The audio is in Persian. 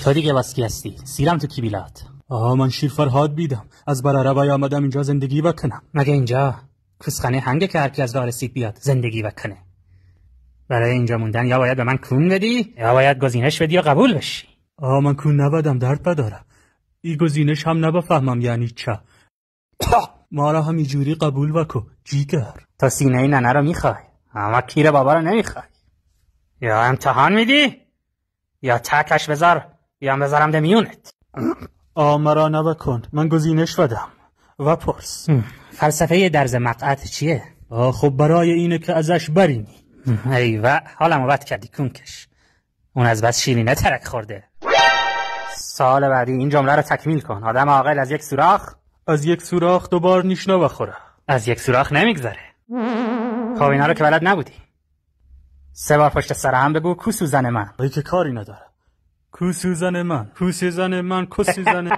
تو دیگه واسکی هستی؟ سیرم تو کی بیلات؟ من شیر فرهاد بیدم، از برعربای آمدم اینجا زندگی بکنم. مگه اینجا کسخانه هنگه که هر کی از راه رسید بیاد زندگی بکنه؟ برای اینجا موندن یا باید به من کون بدی یا باید گزینش بدی یا قبول بشی. من کون نبدم، درد بدارم. ای گزینش هم نبفهمم یعنی چه. ما را هم اینجوری قبول وکو جیگر. تا سینه ای ننه رو میخوای اما کیر بابا رو نمیخوای. یا امتحان میدی یا تکش بذار یا بذارم ده میونت. مرا نبکن، من گزینش بدم و پرس. فلسفه درز مقعد چیه؟ خب برای اینه که ازش برینی. ایوه حالمو بد کردی کونکش. اون از بس شیرینه ترک خورده. سال بعدی این جمله رو تکمیل کن. آدم عاقل از یک سوراخ دوبار نیش نبخوره. از یک سوراخ نمیگذره. خب اینا رو که بلد نبودی 3 بار پشت سر هم بگو کو سوزن من. ای که کاری نداره. کو سوزن من، کو سوزن من، کو سوزن